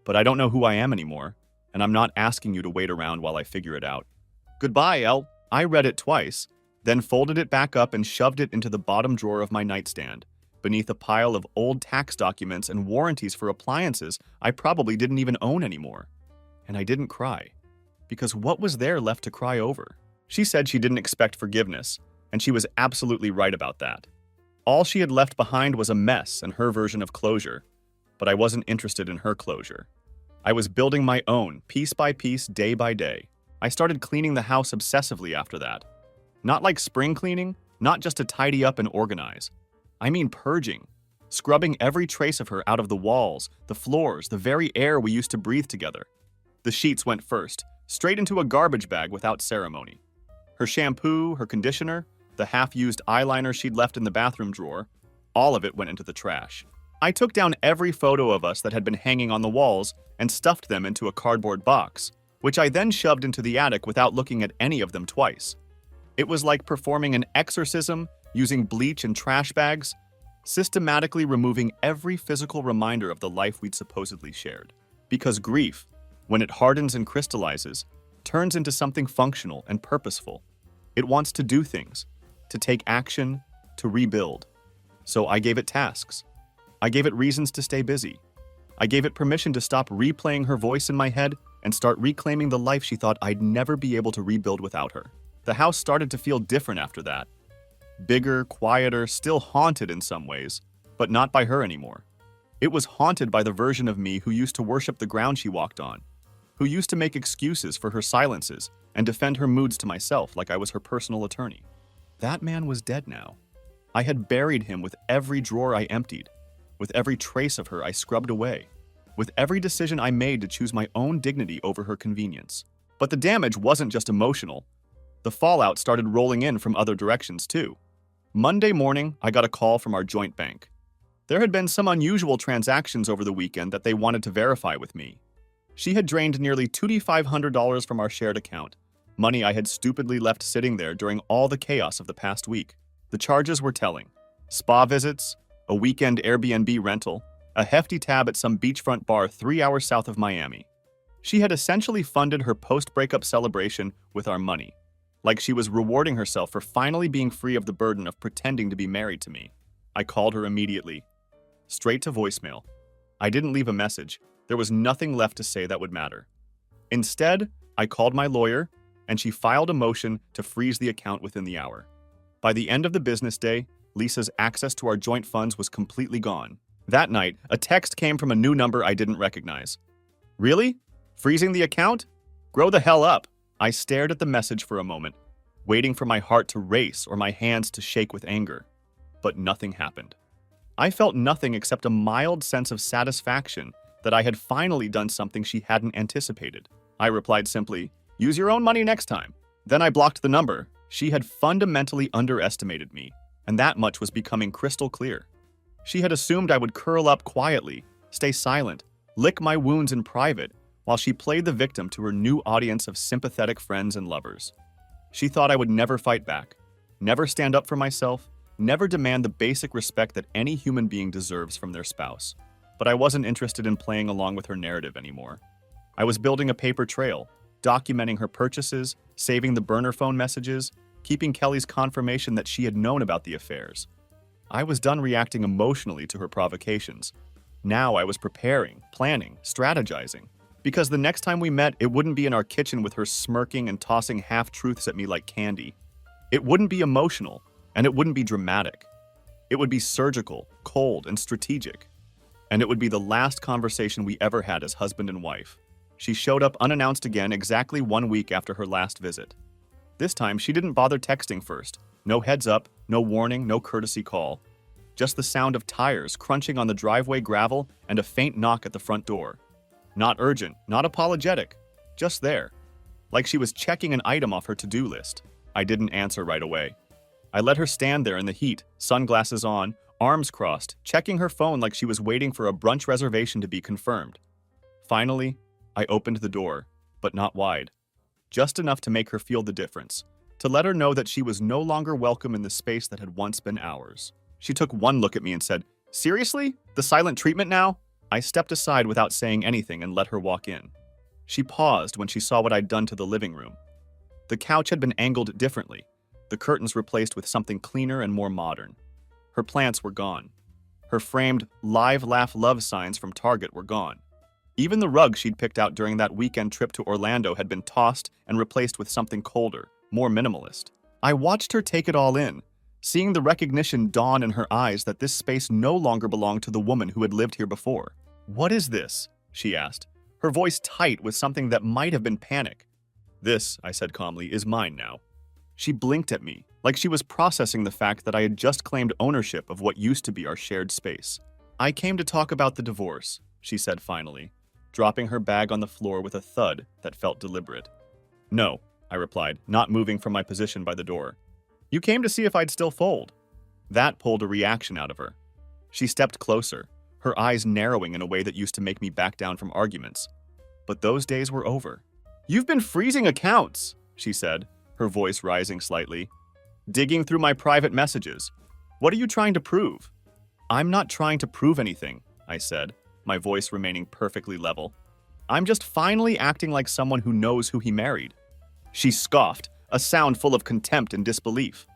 But I don't know who I am anymore, and I'm not asking you to wait around while I figure it out. Goodbye, Elle." I read it twice, then folded it back up and shoved it into the bottom drawer of my nightstand, beneath a pile of old tax documents and warranties for appliances I probably didn't even own anymore. And I didn't cry, because what was there left to cry over? She said she didn't expect forgiveness, and she was absolutely right about that. All she had left behind was a mess and her version of closure, but I wasn't interested in her closure. I was building my own, piece by piece, day by day. I started cleaning the house obsessively after that. Not like spring cleaning, not just to tidy up and organize. I mean purging, scrubbing every trace of her out of the walls, the floors, the very air we used to breathe together. The sheets went first, straight into a garbage bag without ceremony. Her shampoo, her conditioner, the half-used eyeliner she'd left in the bathroom drawer, all of it went into the trash. I took down every photo of us that had been hanging on the walls and stuffed them into a cardboard box, which I then shoved into the attic without looking at any of them twice. It was like performing an exorcism using bleach and trash bags, systematically removing every physical reminder of the life we'd supposedly shared. Because grief, when it hardens and crystallizes, turns into something functional and purposeful. It wants to do things, to take action, to rebuild. So I gave it tasks. I gave it reasons to stay busy. I gave it permission to stop replaying her voice in my head and start reclaiming the life she thought I'd never be able to rebuild without her. The house started to feel different after that. Bigger, quieter, still haunted in some ways, but not by her anymore. It was haunted by the version of me who used to worship the ground she walked on, who used to make excuses for her silences and defend her moods to myself like I was her personal attorney. That man was dead now. I had buried him with every drawer I emptied, with every trace of her I scrubbed away, with every decision I made to choose my own dignity over her convenience. But the damage wasn't just emotional. The fallout started rolling in from other directions too. Monday morning, I got a call from our joint bank. There had been some unusual transactions over the weekend that they wanted to verify with me. She had drained nearly $2,500 from our shared account, money I had stupidly left sitting there during all the chaos of the past week. The charges were telling. Spa visits, a weekend Airbnb rental, a hefty tab at some beachfront bar 3 hours south of Miami. She had essentially funded her post-breakup celebration with our money, like she was rewarding herself for finally being free of the burden of pretending to be married to me. I called her immediately, straight to voicemail. I didn't leave a message. There was nothing left to say that would matter. Instead, I called my lawyer, and she filed a motion to freeze the account within the hour. By the end of the business day, Lisa's access to our joint funds was completely gone. That night, a text came from a new number I didn't recognize. Really? Freezing the account? Grow the hell up. I stared at the message for a moment, waiting for my heart to race or my hands to shake with anger. But nothing happened. I felt nothing except a mild sense of satisfaction that I had finally done something she hadn't anticipated. I replied simply, "Use your own money next time." Then I blocked the number. She had fundamentally underestimated me, and that much was becoming crystal clear. She had assumed I would curl up quietly, stay silent, lick my wounds in private, while she played the victim to her new audience of sympathetic friends and lovers. She thought I would never fight back, never stand up for myself, never demand the basic respect that any human being deserves from their spouse. But I wasn't interested in playing along with her narrative anymore. I was building a paper trail, documenting her purchases, saving the burner phone messages, keeping Kelly's confirmation that she had known about the affairs. I was done reacting emotionally to her provocations. Now I was preparing, planning, strategizing. Because the next time we met, it wouldn't be in our kitchen with her smirking and tossing half-truths at me like candy. It wouldn't be emotional, and it wouldn't be dramatic. It would be surgical, cold, and strategic. And it would be the last conversation we ever had as husband and wife. She showed up unannounced again exactly 1 week after her last visit. This time, she didn't bother texting first. No heads up, no warning, no courtesy call. Just the sound of tires crunching on the driveway gravel and a faint knock at the front door. Not urgent, not apologetic, just there. Like she was checking an item off her to-do list. I didn't answer right away. I let her stand there in the heat, sunglasses on, arms crossed, checking her phone like she was waiting for a brunch reservation to be confirmed. Finally, I opened the door, but not wide. Just enough to make her feel the difference, to let her know that she was no longer welcome in the space that had once been ours. She took one look at me and said, "Seriously? The silent treatment now?" I stepped aside without saying anything and let her walk in. She paused when she saw what I'd done to the living room. The couch had been angled differently, the curtains replaced with something cleaner and more modern. Her plants were gone. Her framed "Live, Laugh, Love" signs from Target were gone. Even the rug she'd picked out during that weekend trip to Orlando had been tossed and replaced with something colder, more minimalist. I watched her take it all in, seeing the recognition dawn in her eyes that this space no longer belonged to the woman who had lived here before. "What is this?" she asked, her voice tight with something that might have been panic. "This," I said calmly, "is mine now." She blinked at me, like she was processing the fact that I had just claimed ownership of what used to be our shared space. "I came to talk about the divorce," she said finally, dropping her bag on the floor with a thud that felt deliberate. "No," I replied, not moving from my position by the door. "You came to see if I'd still fold." That pulled a reaction out of her. She stepped closer, her eyes narrowing in a way that used to make me back down from arguments. But those days were over. "You've been freezing accounts," she said, her voice rising slightly. "Digging through my private messages. What are you trying to prove?" "I'm not trying to prove anything," I said, my voice remaining perfectly level. "I'm just finally acting like someone who knows who he married." She scoffed, a sound full of contempt and disbelief.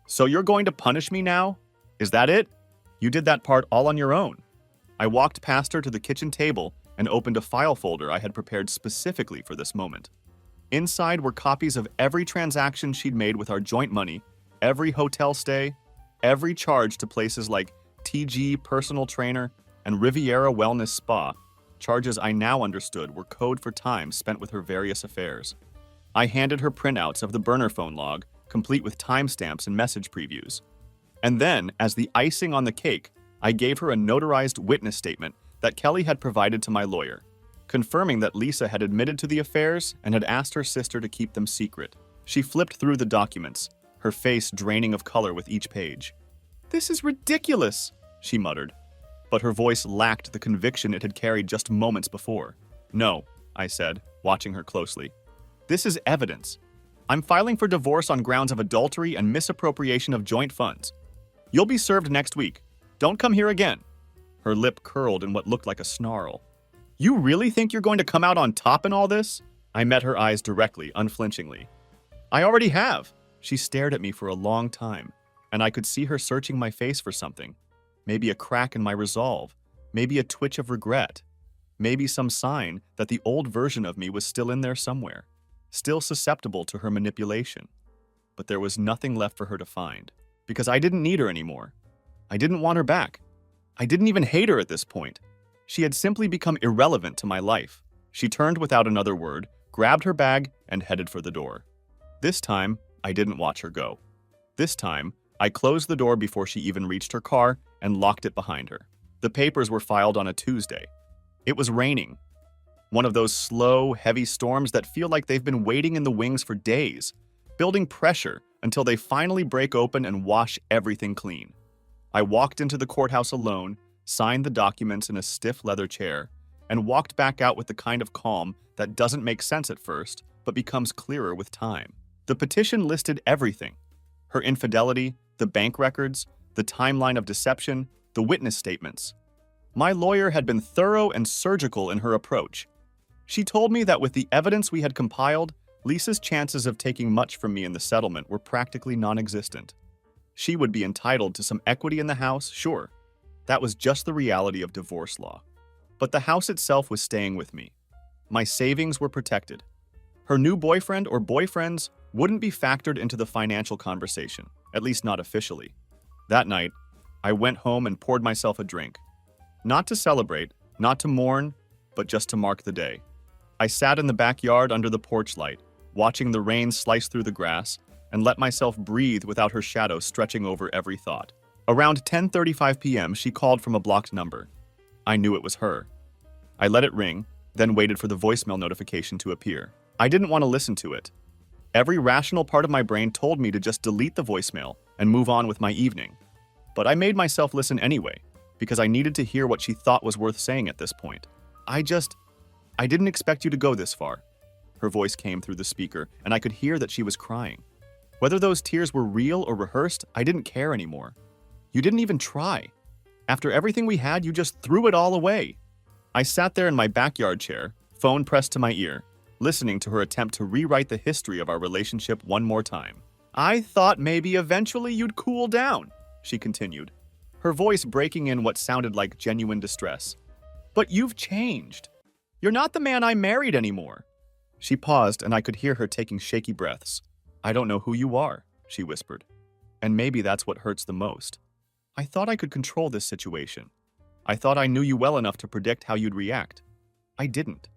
"So you're going to punish me now? Is that it? You did that part all on your own." I walked past her to the kitchen table and opened a file folder I had prepared specifically for this moment. Inside were copies of every transaction she'd made with our joint money, every hotel stay, every charge to places like TG Personal Trainer and Riviera Wellness Spa, charges I now understood were code for time spent with her various affairs. I handed her printouts of the burner phone log, complete with timestamps and message previews. And then, as the icing on the cake, I gave her a notarized witness statement that Kelly had provided to my lawyer, confirming that Lisa had admitted to the affairs and had asked her sister to keep them secret. She flipped through the documents, her face draining of color with each page. "This is ridiculous," she muttered, but her voice lacked the conviction it had carried just moments before. "No," I said, watching her closely. "This is evidence. I'm filing for divorce on grounds of adultery and misappropriation of joint funds. You'll be served next week. Don't come here again." Her lip curled in what looked like a snarl. "You really think you're going to come out on top in all this?" I met her eyes directly, unflinchingly. "I already have." She stared at me for a long time, and I could see her searching my face for something. Maybe a crack in my resolve, maybe a twitch of regret, maybe some sign that the old version of me was still in there somewhere, still susceptible to her manipulation. But there was nothing left for her to find. because I didn't need her anymore. I didn't want her back. I didn't even hate her at this point. She had simply become irrelevant to my life. She turned without another word, grabbed her bag, and headed for the door. This time, I didn't watch her go. This time, I closed the door before she even reached her car and locked it behind her. The papers were filed on a Tuesday. It was raining. One of those slow, heavy storms that feel like they've been waiting in the wings for days, building pressure until they finally break open and wash everything clean. I walked into the courthouse alone, signed the documents in a stiff leather chair, and walked back out with the kind of calm that doesn't make sense at first, but becomes clearer with time. The petition listed everything: her infidelity, the bank records, the timeline of deception, the witness statements. My lawyer had been thorough and surgical in her approach. She told me that with the evidence we had compiled, Lisa's chances of taking much from me in the settlement were practically non-existent. She would be entitled to some equity in the house, sure. That was just the reality of divorce law. But the house itself was staying with me. My savings were protected. Her new boyfriend or boyfriends wouldn't be factored into the financial conversation, at least not officially. That night, I went home and poured myself a drink. Not to celebrate, not to mourn, but just to mark the day. I sat in the backyard under the porch light, watching the rain slice through the grass, and let myself breathe without her shadow stretching over every thought. Around 10:35 p.m., she called from a blocked number. I knew it was her. I let it ring, then waited for the voicemail notification to appear. I didn't want to listen to it. Every rational part of my brain told me to just delete the voicemail and move on with my evening. But I made myself listen anyway, because I needed to hear what she thought was worth saying at this point. I didn't expect you to go this far. Her voice came through the speaker, and I could hear that she was crying. Whether those tears were real or rehearsed, I didn't care anymore. You didn't even try. After everything we had, you just threw it all away. I sat there in my backyard chair, phone pressed to my ear, listening to her attempt to rewrite the history of our relationship one more time. I thought maybe eventually you'd cool down, she continued, her voice breaking in what sounded like genuine distress. But you've changed. You're not the man I married anymore. She paused, and I could hear her taking shaky breaths. I don't know who you are, she whispered. And maybe that's what hurts the most. I thought I could control this situation. I thought I knew you well enough to predict how you'd react. I didn't.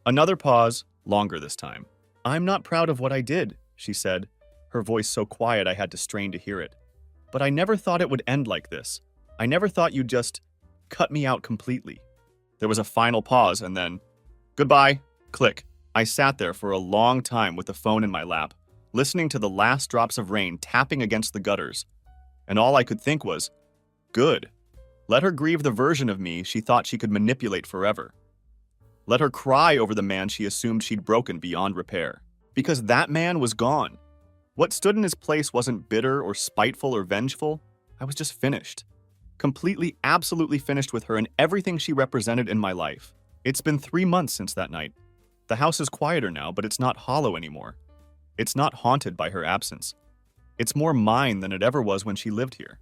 Another pause, longer this time. I'm not proud of what I did, she said, her voice so quiet I had to strain to hear it. But I never thought it would end like this. I never thought you'd just cut me out completely. There was a final pause and then, goodbye, click. I sat there for a long time with the phone in my lap, listening to the last drops of rain tapping against the gutters. And all I could think was, good. Let her grieve the version of me she thought she could manipulate forever. Let her cry over the man she assumed she'd broken beyond repair. Because that man was gone. What stood in his place wasn't bitter or spiteful or vengeful. I was just finished. Completely, absolutely finished with her and everything she represented in my life. It's been 3 months since that night. The house is quieter now, but it's not hollow anymore. It's not haunted by her absence. It's more mine than it ever was when she lived here.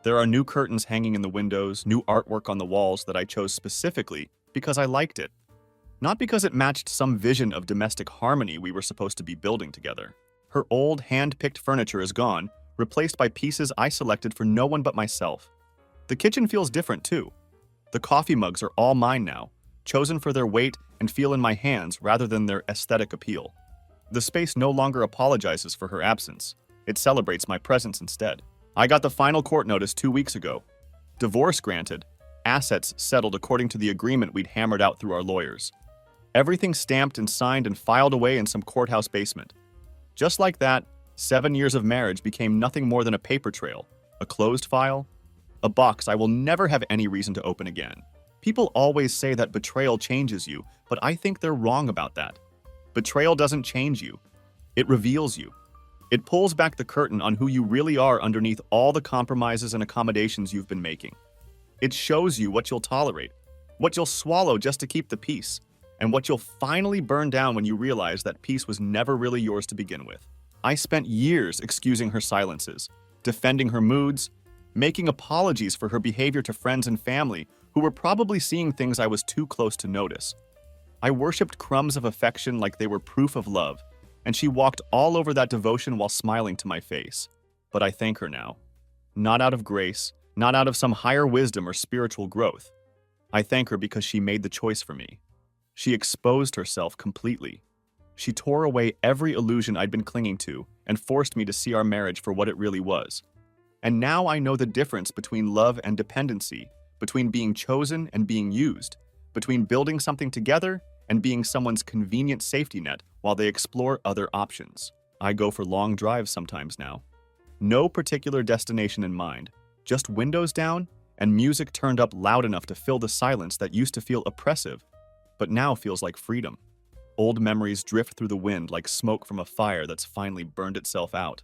There are new curtains hanging in the windows, new artwork on the walls that I chose specifically because I liked it. Not because it matched some vision of domestic harmony we were supposed to be building together. Her old, hand-picked furniture is gone, replaced by pieces I selected for no one but myself. The kitchen feels different too. The coffee mugs are all mine now, chosen for their weight and feel in my hands rather than their aesthetic appeal. The space no longer apologizes for her absence. It celebrates my presence instead. I got the final court notice 2 weeks ago. Divorce granted. Assets settled according to the agreement we'd hammered out through our lawyers. Everything stamped and signed and filed away in some courthouse basement. Just like that, 7 years of marriage became nothing more than a paper trail, a closed file, a box I will never have any reason to open again. People always say that betrayal changes you, but I think they're wrong about that. Betrayal doesn't change you. It reveals you. It pulls back the curtain on who you really are underneath all the compromises and accommodations you've been making. It shows you what you'll tolerate, what you'll swallow just to keep the peace, and what you'll finally burn down when you realize that peace was never really yours to begin with. I spent years excusing her silences, defending her moods, making apologies for her behavior to friends and family who were probably seeing things I was too close to notice. I worshipped crumbs of affection like they were proof of love, and she walked all over that devotion while smiling to my face. But I thank her now. not out of grace, not out of some higher wisdom or spiritual growth. I thank her because she made the choice for me. She exposed herself completely. She tore away every illusion I'd been clinging to and forced me to see our marriage for what it really was. And now I know the difference between love and dependency, between being chosen and being used, between building something together and being someone's convenient safety net while they explore other options. I go for long drives sometimes now. No particular destination in mind, just windows down and music turned up loud enough to fill the silence that used to feel oppressive, but now feels like freedom. Old memories drift through the wind like smoke from a fire that's finally burned itself out.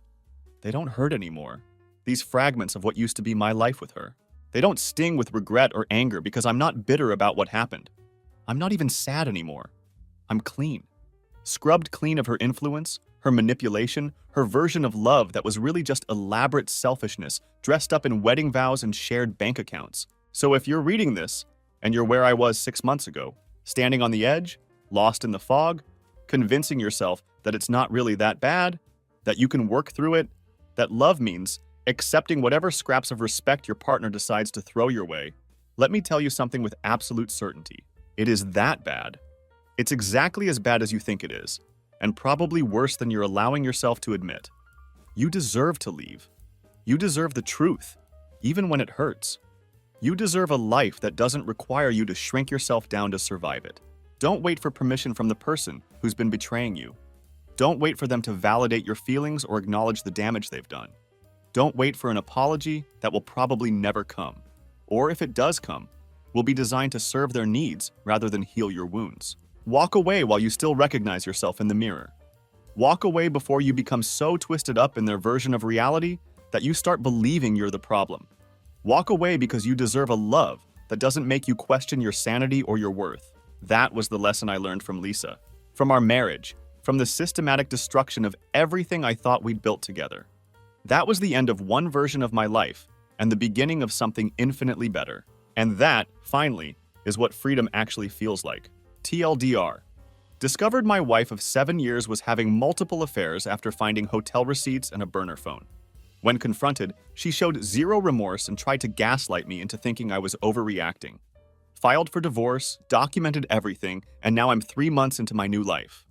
They don't hurt anymore. These fragments of what used to be my life with her. They don't sting with regret or anger because I'm not bitter about what happened. I'm not even sad anymore. I'm clean. Scrubbed clean of her influence, her manipulation, her version of love that was really just elaborate selfishness dressed up in wedding vows and shared bank accounts. So if you're reading this, and you're where I was 6 months ago, standing on the edge, lost in the fog, convincing yourself that it's not really that bad, that you can work through it, that love means accepting whatever scraps of respect your partner decides to throw your way, let me tell you something with absolute certainty. It is that bad. It's exactly as bad as you think it is, and probably worse than you're allowing yourself to admit. You deserve to leave. You deserve the truth, even when it hurts. You deserve a life that doesn't require you to shrink yourself down to survive it. Don't wait for permission from the person who's been betraying you. Don't wait for them to validate your feelings or acknowledge the damage they've done. Don't wait for an apology that will probably never come. Or if it does come, will be designed to serve their needs rather than heal your wounds. Walk away while you still recognize yourself in the mirror. Walk away before you become so twisted up in their version of reality that you start believing you're the problem. Walk away because you deserve a love that doesn't make you question your sanity or your worth. That was the lesson I learned from Lisa, from our marriage, from the systematic destruction of everything I thought we'd built together. That was the end of one version of my life and the beginning of something infinitely better. And that, finally, is what freedom actually feels like. TLDR. Discovered my wife of 7 years was having multiple affairs after finding hotel receipts and a burner phone. When confronted, she showed zero remorse and tried to gaslight me into thinking I was overreacting. Filed for divorce, documented everything, and now I'm 3 months into my new life.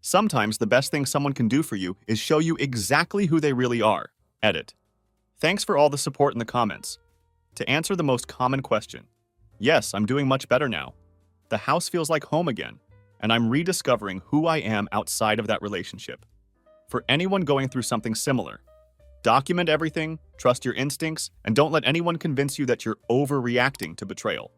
Sometimes the best thing someone can do for you is show you exactly who they really are. Edit. Thanks for all the support in the comments. To answer the most common question, yes, I'm doing much better now. The house feels like home again, and I'm rediscovering who I am outside of that relationship. For anyone going through something similar, document everything, trust your instincts, and don't let anyone convince you that you're overreacting to betrayal.